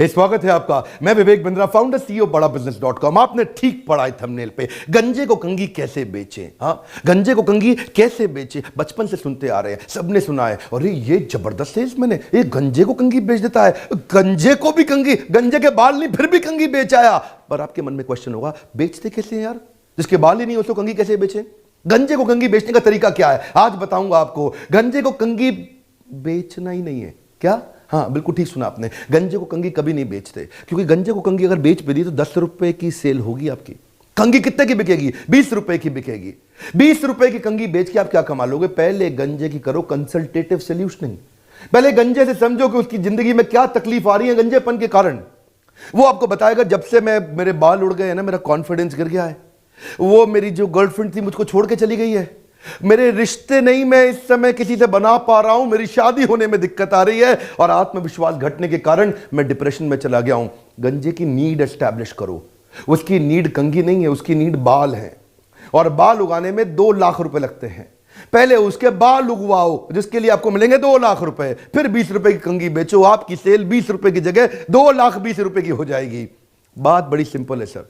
स्वागत है आपका। मैं विवेक बिंद्रा, फाउंडर सीईओ बड़ा बिजनेस.com। आपने ठीक पढ़ा है थंबनेल पे, गंजे को कंघी कैसे बेचें। हाँ, गंजे को कंघी कैसे बेचें, बचपन से सुनते आ रहे हैं, सबने सुना है। अरे ये जबरदस्त सेल्समैन है, ये गंजे को कंघी बेच देता है। गंजे को भी कंघी, गंजे के बाल नहीं फिर भी कंघी बेच आया। पर आपके मन में क्वेश्चन होगा, बेचते कैसे हैं यार? जिसके बाल ही नहीं उसको कंघी कैसे बेचें? गंजे को कंघी बेचने का तरीका क्या है, आज बताऊंगा आपको। गंजे को कंघी बेचना ही नहीं है क्या? हाँ, बिल्कुल ठीक सुना आपने। गंजे को कंघी कभी नहीं बेचते, क्योंकि गंजे को कंघी अगर बेच भी दी तो 10 रुपए की सेल होगी आपकी। कंघी कितने की बिकेगी? 20 रुपए की बिकेगी। 20 रुपए की कंघी बेच के आप क्या कमा लोगे? पहले गंजे की करो कंसल्टेटिव सोल्यूशनिंग। पहले गंजे से समझो कि उसकी जिंदगी में क्या तकलीफ आ रही है गंजेपन के कारण। वो आपको बताएगा, जब से मेरे बाल उड़ गए हैं ना, मेरा कॉन्फिडेंस गिर गया है। वो मेरी जो गर्लफ्रेंड थी मुझको छोड़ के चली गई है। मेरे रिश्ते नहीं मैं इस समय किसी से बना पा रहा हूं, मेरी शादी होने में दिक्कत आ रही है और आत्मविश्वास घटने के कारण मैं डिप्रेशन में चला गया हूं। गंजे की नीड एस्टैब्लिश करो। उसकी नीड कंघी नहीं है, उसकी नीड बाल है, और बाल उगाने में 2 लाख रुपए लगते हैं। पहले उसके बाल उगवाओ, जिसके लिए आपको मिलेंगे 2 लाख रुपए, फिर 20 रुपए की कंघी बेचो। आपकी सेल 20 रुपए की जगह 2,20,000 की हो जाएगी। बात बड़ी सिंपल है सर।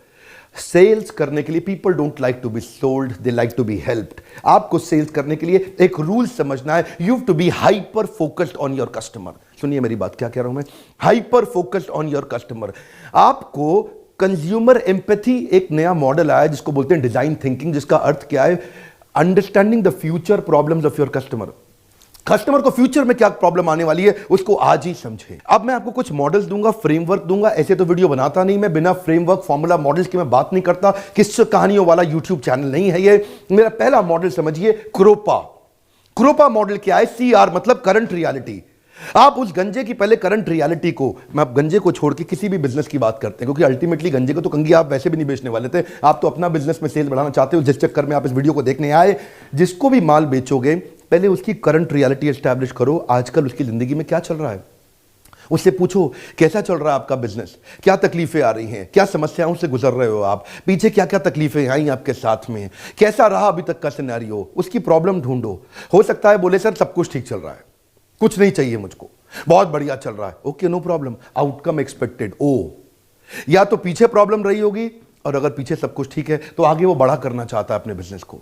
सेल्स करने के लिए people don't like to be sold, they like to be helped. आपको सेल्स करने के लिए एक रूल समझना है, you have to be hyper focused on your customer. सुनिए मेरी बात, क्या कह रहा हूं मैं? Hyper focused on your customer. आपको कंज्यूमर एम्पैथी एक नया मॉडल आया जिसको बोलते हैं डिजाइन थिंकिंग, जिसका अर्थ क्या है? Understanding the future problems of your customer. Customer को फ्यूचर में क्या प्रॉब्लम आने वाली है उसको आज ही समझे। अब मैं आपको कुछ मॉडल्स दूंगा, फ्रेमवर्क दूंगा। ऐसे तो वीडियो बनाता नहीं मैं, बिना फ्रेमवर्क फॉर्मूला मॉडल्स की मैं बात नहीं करता। किस्से कहानियों वाला यूट्यूब चैनल नहीं है ये। मेरा पहला मॉडल समझिए, क्रोपा। क्रोपा मॉडल क्या है? CR मतलब करंट रियलिटी। आप उस गंजे की पहले करंट रियलिटी को, मैं गंजे को छोड़ के किसी भी बिजनेस की बात करते हैं, क्योंकि अल्टीमेटली गंजे को तो कंघी आप वैसे भी नहीं बेचने वाले थे, आप तो अपना बिजनेस में सेल बढ़ाना चाहते हो, जिस चक्कर में आप इस वीडियो को देखने आए। जिसको भी माल बेचोगे पहले उसकी करंट रियलिटी एस्टैब्लिश करो। आजकल उसकी जिंदगी में क्या चल रहा है उससे पूछो, कैसा चल रहा है आपका बिजनेस, क्या तकलीफें आ रही हैं, क्या समस्याओं से गुजर रहे हो आप, पीछे क्या क्या तकलीफें आई आपके साथ में, कैसा रहा अभी तक का सिनेरियो, उसकी प्रॉब्लम ढूंढो। हो सकता है बोले सर सब कुछ ठीक चल रहा है, कुछ नहीं चाहिए मुझको, बहुत बढ़िया चल रहा है। Okay, no problem. Outcome expected. Oh, या तो पीछे प्रॉब्लम रही होगी, और अगर पीछे सब कुछ ठीक है तो आगे वो बड़ा करना चाहता है अपने बिजनेस को,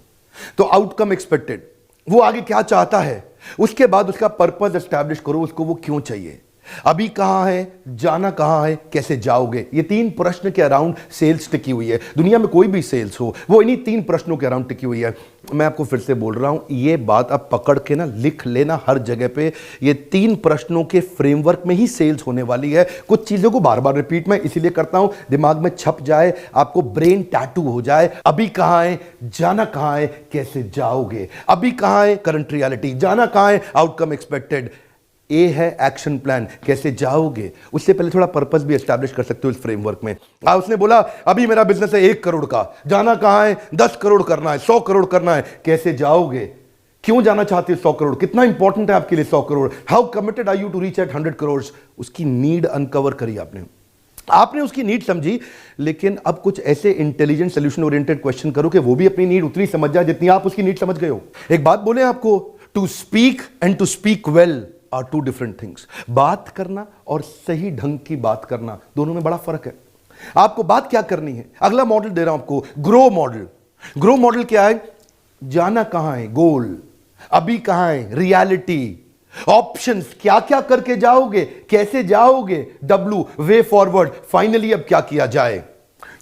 तो आउटकम एक्सपेक्टेड। वो आगे क्या चाहता है, उसके बाद उसका पर्पस एस्टैब्लिश करो, उसको वो क्यों चाहिए, अभी कहां है, जाना कहां है, कैसे जाओगे। ये 3 प्रश्न के अराउंड सेल्स टिकी हुई है। दुनिया में कोई भी सेल्स हो वो इन्हीं 3 प्रश्नों के अराउंड टिकी हुई है। मैं आपको फिर से बोल रहा हूं, ये बात आप पकड़ के ना लिख लेना हर जगह पे। ये 3 प्रश्नों के फ्रेमवर्क में ही सेल्स होने वाली है। कुछ चीजों को बार बार रिपीट मैं इसीलिए करता हूं, दिमाग में छप जाए, आपको ब्रेन टैटू हो जाए। अभी कहां है, जाना कहां है, कैसे जाओगे। अभी कहां है, करंट रियलिटी, जाना कहां है, आउटकम एक्सपेक्टेड। ए है एक्शन प्लान, कैसे जाओगे। उससे पहले थोड़ा पर्पस भी एस्टैब्लिश कर सकते हो इस फ्रेमवर्क में। उसने बोला अभी मेरा बिजनेस है 1 करोड़ का, जाना कहां है, 10 करोड़ करना है, 100 करोड़ करना है, कैसे जाओगे, क्यों जाना चाहते हो 100 करोड़, कितना इंपॉर्टेंट है आपके लिए 100 crore, how committed are you to reach at 100 crore. उसकी नीड अनकवर करी आपने उसकी नीड समझी। लेकिन अब कुछ ऐसे इंटेलिजेंट सोल्यूशन ओरिएंटेड क्वेश्चन करो कि वो भी अपनी नीड उतनी समझ जाए जितनी आप उसकी नीड समझ गए हो। एक बात बोले आपको, to speak and to speak well are 2 different things. बात करना और सही ढंग की बात करना, दोनों में बड़ा फर्क है। आपको बात क्या करनी है। अगला मॉडल दे रहा हूं आपको, ग्रो मॉडल। ग्रो मॉडल क्या है? जाना कहां है, गोल, अभी कहां है, रियलिटी, ऑप्शंस, क्या क्या करके जाओगे, कैसे जाओगे, W वे फॉरवर्ड, फाइनली अब क्या किया जाए।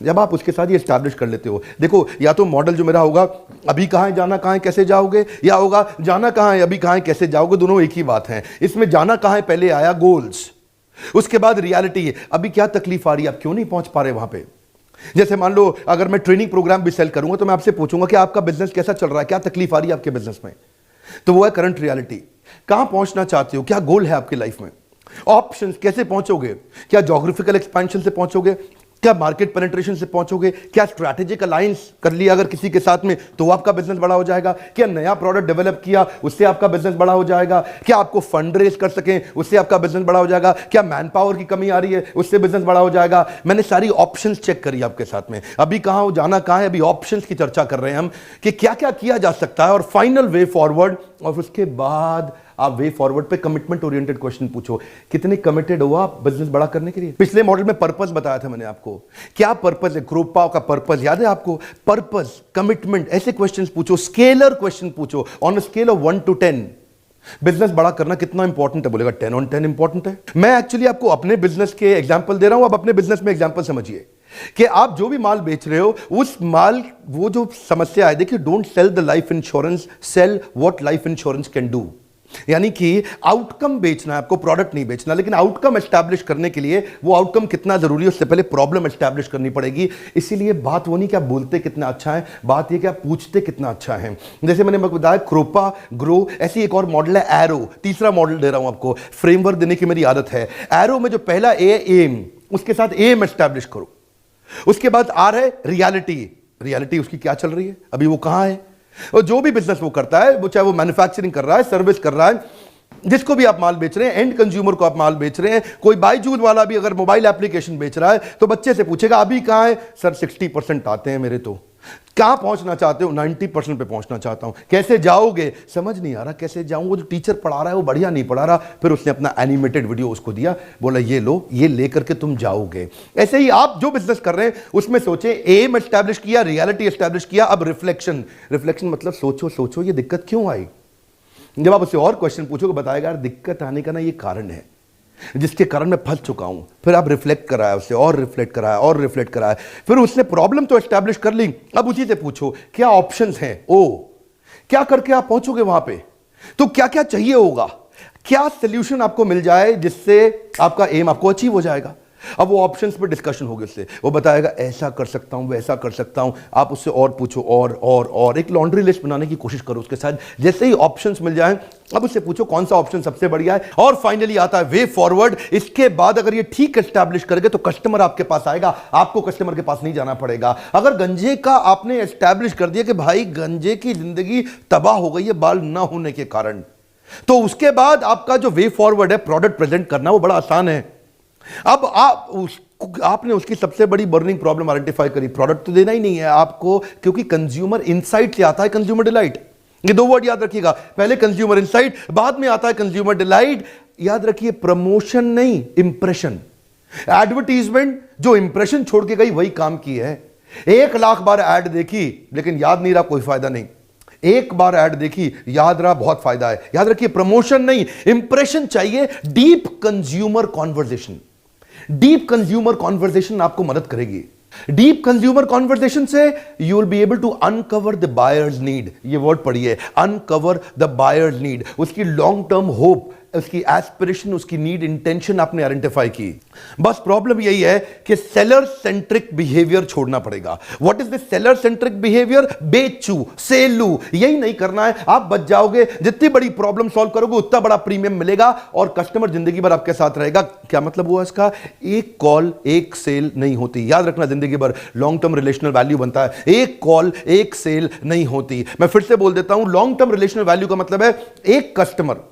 जब आप उसके साथ ये एस्टैब्लिश कर लेते हो, देखो या तो मॉडल जो मेरा होगा अभी कहां है, जाना कहां है, कैसे जाओगे, या होगा जाना कहां है, अभी कहां है, कैसे जाओगे, दोनों एक ही बात है। इसमें जाना कहां है पहले आया, गोल्स, उसके बाद रियलिटी है, अभी क्या तकलीफ आ रही है, आप क्यों नहीं पहुंच पा रहे वहां पे। जैसे मान लो अगर मैं ट्रेनिंग प्रोग्राम भी सेल करूंगा तो मैं आपसे पूछूंगा कि आपका बिजनेस कैसा चल रहा है, क्या तकलीफ आ रही है आपके बिजनेस में, तो वो है करंट रियलिटी। कहां पहुंचना चाहते हो, क्या गोल है आपकी लाइफ में। ऑप्शंस, कैसे पहुंचोगे, क्या ज्योग्राफिकल एक्सपेंशन से पहुंचोगे, क्या मार्केट पेनिट्रेशन से पहुंचोगे, क्या स्ट्रैटेजिक अलायंस कर लिया अगर किसी के साथ में तो आपका बिजनेस बड़ा हो जाएगा, क्या नया प्रोडक्ट डेवलप किया उससे आपका बिजनेस बड़ा हो जाएगा, क्या आपको फंड रेज कर सकें उससे आपका बिजनेस बड़ा हो जाएगा, क्या मैन पावर की कमी आ रही है उससे बिजनेस बड़ा हो जाएगा। मैंने सारी ऑप्शंस चेक करी आपके साथ में, अभी कहां हो, जाना कहां है, अभी ऑप्शंस की चर्चा कर रहे हैं हम कि क्या क्या किया जा सकता है और फाइनल वे फॉरवर्ड, और उसके बाद आप वे फॉरवर्ड पे कमिटमेंट ओरिएंटेड क्वेश्चन पूछो, कितने कमिटेड हो आप बिजनेस बड़ा करने के लिए। पिछले मॉडल में पर्पस बताया था मैंने आपको, क्या पर्पस है, क्रोपा का पर्पस याद है आपको, पर्पस, कमिटमेंट, ऐसे क्वेश्चंस पूछो, स्केलर क्वेश्चन पूछो, on a scale of 1 to 10 business बड़ा करना कितना इंपॉर्टेंट है, बोलेगा 10 on 10 इंपॉर्टेंट है। मैं एक्चुअली आपको अपने बिजनेस के एग्जांपल दे रहा हूं, आप अपने बिजनेस में एग्जांपल समझिए कि आप जो भी माल बेच रहे हो उस माल, वो जो समस्या है, देखिए don't sell the life insurance, sell what life insurance can do. यानी कि आउटकम बेचना है आपको, प्रोडक्ट नहीं बेचना, लेकिन आउटकम एस्टैब्लिश करने के लिए वो आउटकम कितना जरूरी है उससे पहले प्रॉब्लम एस्टैब्लिश करनी पड़ेगी। इसीलिए बात वो नहीं कि आप बोलते कितना अच्छा है, बात ये कि आप पूछते कितना अच्छा है। जैसे मैंने बताया क्रोपा, ग्रो, ऐसी एक और मॉडल है एरो, तीसरा मॉडल दे रहा हूं आपको, फ्रेमवर्क देने की मेरी आदत है। एरो में जो पहला ए, एम, उसके साथ एम एस्टैब्लिश करो, उसके बाद आर है रियलिटी, रियलिटी उसकी क्या चल रही है, अभी वो कहां है। और जो भी बिजनेस वो करता है, वो चाहे वो मैन्युफैक्चरिंग कर रहा है, सर्विस कर रहा है, जिसको भी आप माल बेच रहे हैं, एंड कंज्यूमर को आप माल बेच रहे हैं, कोई बायजूद वाला भी अगर मोबाइल एप्लीकेशन बेच रहा है तो बच्चे से पूछेगा अभी कहां है, सर 60% आते हैं मेरे, तो कहां पहुंचना चाहते हो, 90% पे पहुंचना चाहता हूं, कैसे जाओगे, समझ नहीं आ रहा कैसे जाऊं, वो जो टीचर पढ़ा रहा है वो बढ़िया नहीं पढ़ा रहा, फिर उसने अपना एनिमेटेड वीडियो उसको दिया, बोला ये लो, ये लेकर के तुम जाओगे। ऐसे ही आप जो बिजनेस कर रहे हैं उसमें सोचे, एम एस्टैब्लिश किया, रियलिटी एस्टैब्लिश किया, अब रिफ्लेक्शन, रिफ्लेक्शन मतलब सोचो सोचो ये दिक्कत क्यों आई। जब आप उससे और क्वेश्चन पूछोगे बताएगा यार दिक्कत आने का ना ये कारण है जिसके कारण मैं फंस चुका हूं। फिर आप रिफ्लेक्ट कराया उससे, और रिफ्लेक्ट कराया, और रिफ्लेक्ट कराया, फिर उसने प्रॉब्लम तो एस्टैब्लिश कर ली, अब उसी से पूछो क्या ऑप्शंस हैं, ओ क्या करके आप पहुंचोगे वहां पे, तो क्या क्या चाहिए होगा, क्या सोल्यूशन आपको मिल जाए जिससे आपका एम आपको अचीव हो जाएगा। अब वो ऑप्शंस पे डिस्कशन होगी उससे, वो बताएगा ऐसा कर सकता हूं, वैसा कर सकता हूं, आप उससे और पूछो, और एक लॉन्ड्री लिस्ट बनाने की कोशिश करो उसके साथ। जैसे ही ऑप्शंस मिल जाएं अब उससे पूछो कौन सा ऑप्शन सबसे बढ़िया है, और फाइनली आता है वे फॉरवर्ड। इसके बाद अगर ये ठीक एस्टैब्लिश करेंगे तो कस्टमर आपके पास आएगा, आपको कस्टमर के पास नहीं जाना पड़ेगा। अगर गंजे का आपने एस्टैब्लिश कर दिया कि भाई गंजे की जिंदगी तबाह हो गई है बाल ना होने के कारण, तो उसके बाद आपका जो वे फॉरवर्ड है प्रोडक्ट प्रेजेंट करना वो बड़ा आसान है। अब आपने उसकी सबसे बड़ी बर्निंग प्रॉब्लम आइडेंटिफाई करी, प्रोडक्ट तो देना ही नहीं है आपको, क्योंकि कंज्यूमर इनसाइट से आता है कंज्यूमर डिलाइट। ये दो वर्ड याद रखिएगा, पहले कंज्यूमर इनसाइट, बाद में आता है कंज्यूमर डिलाइट। याद रखिए प्रमोशन नहीं इंप्रेशन, एडवर्टीजमेंट जो इंप्रेशन छोड़ के गई वही काम की है। 1 लाख बार ऐड देखी लेकिन याद नहीं रहा, कोई फायदा नहीं। एक बार ऐड देखी, याद रहा, बहुत फायदा है। याद रखिए प्रमोशन नहीं इंप्रेशन चाहिए। Deep consumer conversation, deep consumer conversation आपको मदद करेगी। डीप कंज्यूमर कॉन्वर्सेशन से you will be able to uncover the buyer's need, ये वर्ड पढ़िए, अनकवर द बायर्स नीड, उसकी लॉन्ग टर्म होप, उसकी एस्पिरेशन, उसकी नीड, इंटेंशन आपने आइडेंटिफाई की। बस प्रॉब्लम यही है कि सेलर सेंट्रिक बिहेवियर छोड़ना पड़ेगा। What is the seller centric behaviour? बेचू, सेलू, यही नहीं करना है, आप बच जाओगे। जितनी बड़ी प्रॉब्लम सॉल्व करोगे उतना बड़ा प्रीमियम मिलेगा और कस्टमर जिंदगी भर आपके साथ रहेगा। क्या मतलब हुआ इसका? एक कॉल एक सेल नहीं होती, याद रखना, जिंदगी भर लॉन्ग टर्म रिलेशनल वैल्यू बनता है, एक कॉल एक सेल नहीं होती। मैं फिर से बोल देता हूं, लॉन्ग टर्म रिलेशनल वैल्यू का मतलब है एक कस्टमर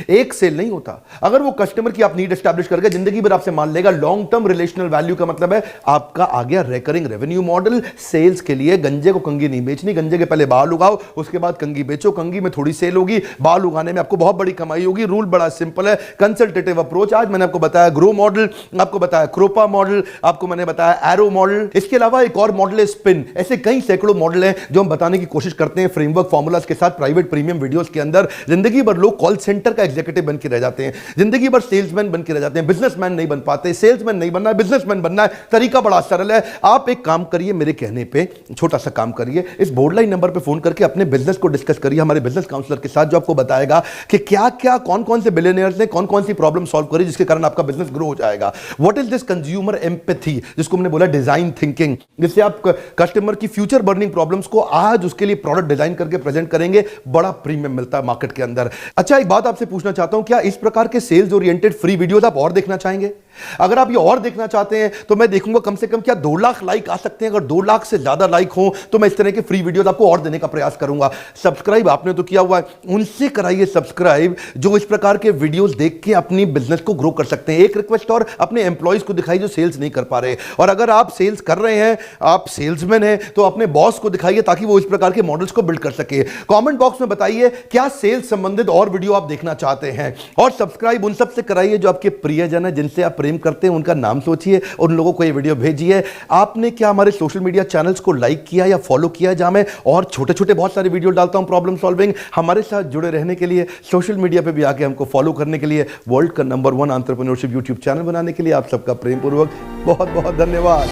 एक सेल नहीं होता। अगर वो कस्टमर की आप नीड एस्टैब्लिश करके जिंदगी भर आपसे मान लेगा, लॉन्ग टर्म रिलेशनल वैल्यू का मतलब है आपका आ गया रेकरिंग रेवेन्यू मॉडल। सेल्स के लिए गंजे को कंगी नहीं बेचनी, गंजे के पहले बाल उगाओ, उसके बाद कंगी बेचो, कंगी में थोड़ी सेल होगी, बाल उगाने में आपको बहुत बड़ी कमाई होगी। रूल बड़ा सिंपल है, कंसल्टेटिव अप्रोच। आज मैंने आपको बताया ग्रो मॉडल, आपको बताया क्रोपा मॉडल, आपको मैंने बताया एरो मॉडल। इसके अलावा एक और मॉडल है स्पिन। ऐसे कई सैकड़ों मॉडल हैं जो हम बताने की कोशिश करते हैं फ्रेमवर्क फॉर्मूलाज के साथ प्राइवेट प्रीमियम वीडियोस के अंदर। जिंदगी भर लोग कॉल सेंटर एग्जीक्यूटिव बन के रह जाते हैं, जिंदगी भर सेल्समैन बन के रह जाते हैं, बिजनेसमैन नहीं बन पाते। सेल्समैन नहीं बनना है, बिजनेसमैन बनना है। तरीका बड़ा सरल है, आप एक काम करिए, मेरे कहने पे छोटा सा काम करिए, इस बोर्ड लाइन नंबर पे फोन करके अपने बिजनेस को डिस्कस करिए हमारे बिजनेस काउंसलर के साथ, जो आपको बताएगा कि क्या क्या कौन कौन से बिलियनियर्स ने कौन कौन सी प्रॉब्लम सॉल्व करी जिसके कारण आपका बिजनेस ग्रो हो जाएगा। What is this consumer empathy, जिसको हमने बोला डिजाइन थिंकिंग, जिससे आप कस्टमर की फ्यूचर बर्निंग प्रॉब्लम्स को आज उसके लिए प्रोडक्ट डिजाइन करके प्रेजेंट करेंगे, बड़ा प्रीमियम मिलता है मार्केट के अंदर। अच्छा, एक बात आपसे पूछना चाहता हूं, क्या इस प्रकार के सेल्स ओरिएंटेड फ्री वीडियोस आप और देखना चाहेंगे? अगर आप ये और देखना चाहते हैं तो मैं देखूंगा कम से कम क्या 2 लाख लाइक आ सकते हैं। अगर 2 लाख से ज्यादा लाइक हो तो मैं इस तरह के फ्री वीडियोस आपको और देने का प्रयास करूंगा। सब्सक्राइब आपने तो किया हुआ है, उनसे कराइए सब्सक्राइब जो इस प्रकार के वीडियोस देख के अपनी बिजनेस को ग्रो कर सकते हैं। एक रिक्वेस्ट और, अपने एम्प्लॉइज को दिखाइए जो सेल्स नहीं कर पा रहे, और अगर आप सेल्स कर रहे हैं, आप सेल्समैन हैं, तो अपने बॉस को दिखाइए ताकि वो इस प्रकार के मॉडल्स को बिल्ड कर सके। कमेंट बॉक्स में बताइए क्या सेल्स संबंधित और वीडियो आप देखना चाहते हैं, और सब्सक्राइब उन सब से कराइए जो आपके प्रियजन है, जिनसे आप प्रेम करते हैं, उनका नाम सोचिए और उन लोगों को ये वीडियो भेजिए। आपने क्या हमारे सोशल मीडिया चैनल्स को लाइक किया या फॉलो किया, जहां मैं और छोटे छोटे बहुत सारे वीडियो डालता हूं प्रॉब्लम सॉल्विंग। हमारे साथ जुड़े रहने के लिए, सोशल मीडिया पे भी आके हमको फॉलो करने के लिए, वर्ल्ड का नंबर 1 एंटरप्रेन्योरशिप यूट्यूब चैनल बनाने के लिए आप सबका प्रेम पूर्वक बहुत बहुत धन्यवाद।